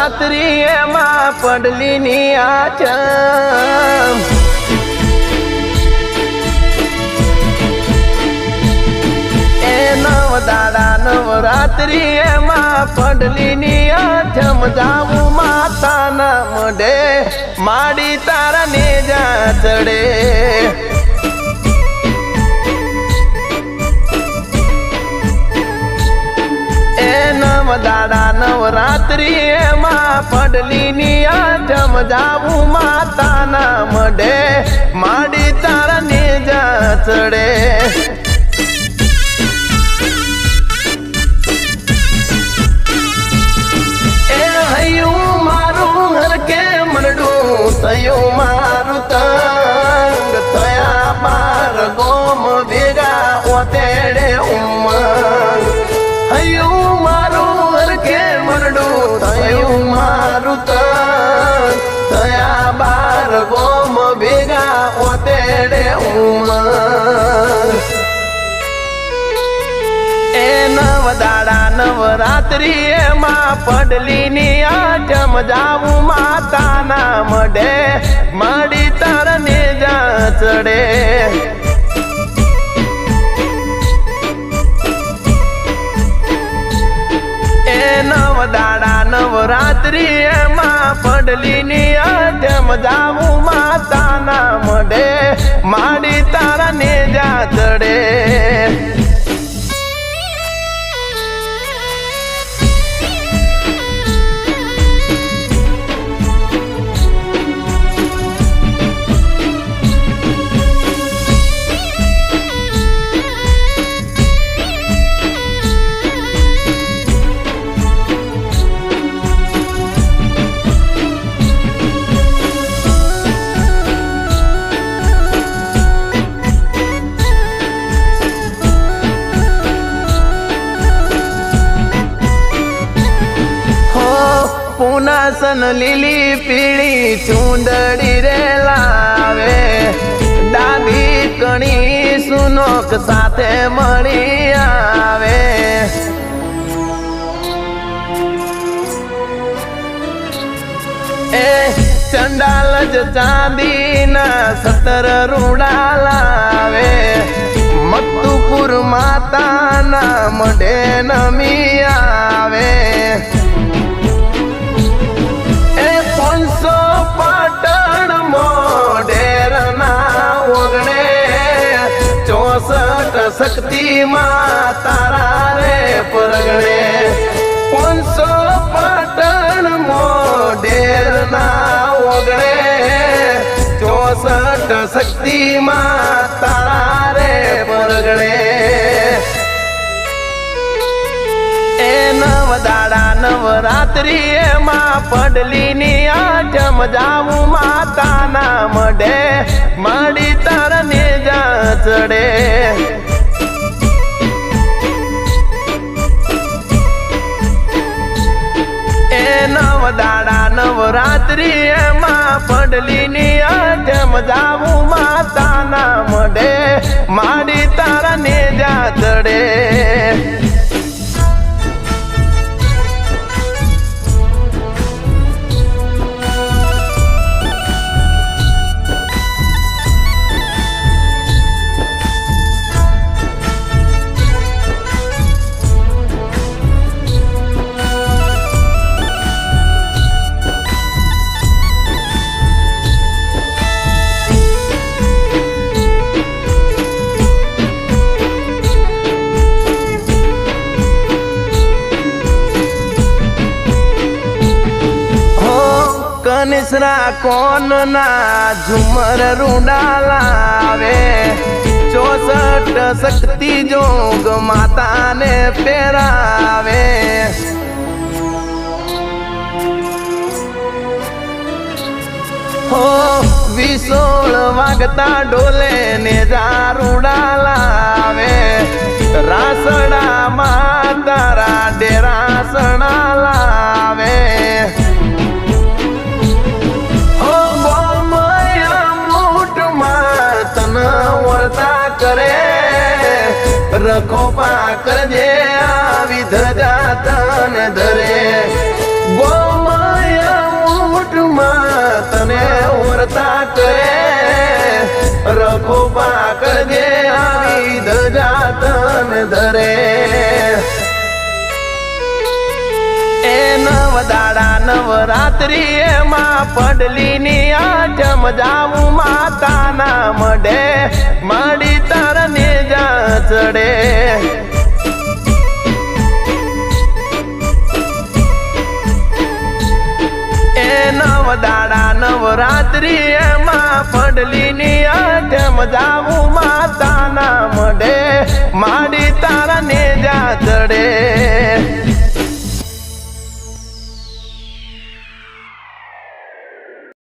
નવરાત્રી એમાં પડલી ની આચમ એ નવદાડા નવરાત્રી એમાં પડલી ની આચમ જાવું માતાના મઢે માડી તારા ને જા ચડે નવદાડા નવરાત્રી એમાં પડલી ની આઠમ જાવું માતાના મઢે માડી તારા ને જા ચડે એ હૈયું મારું હરકે મરડું થયું મારું તંગ થયા બાર ગોમ ભેગા ઓતેડે ઉમંગ હૈયું મારું હરકે મરડું થયું મારું તન થયા બાર ગોમ ભેગા ઓતેડે ઉમંગ એ નવદાડા નવરાત્રી એમાં પડલી ની આઠમ જાવું માતાના મઢે માડી તારા ને જા ચડે નવદાડા નવરાત્રી એમાં પડલી ની આઠમ જાવું માતાના મઢે માડી તારા ને જા ચડે પુનાસન લીલી પીળી ચૂંદડી રે લાવે ડાબી કણી સુનોક સાથે મળી આવે એ ચંડાલ જ ચાંદીના 17 રૂડા લાવે મત્તુપુર માતાના મઢે નમી આવે પાટણ મોઢેરના ઓગણે 64 શક્તિમાં તારા રે પરગણે 500 પાટણ મોઢેરના ઓગણે 64 શક્તિમાં તારા રે પરગણે એ નવદાડા નવરાત્રી એમાં પડલી ની આઠમ જાવું માતાના મઢે માડી તારા ને જા ચડે એ નવદાડા નવરાત્રી એમાં પડલી ની આઠમ જાવું માતાના મઢે માડી તારા ને જા ચડે કનિસરા કોન ના ઝુમર રૂડા લાવે 64 શક્તિ જોગ માતાને પહેરાવે હો વિસોળ વાગતા ડોલે ને દારૂડા લાવે રાસડા માં તારા ડેરાસણા લાવે રખોપા કરજે આવી ધજા તને ધરે ગોમય તને ઓરતા કરે રખો પાકડજે આવી ધજા તને ધરે એ નવદાડા નવરાત્રી એમાં પડલી ની આઠમ જાવું માતાના મઢે માડી તારા ને જા ચડે નવદાડા નવરાત્રી એમાં પડલી ની આઠમ જાવું માતાના મઢે માડી તારા ને જા ચડે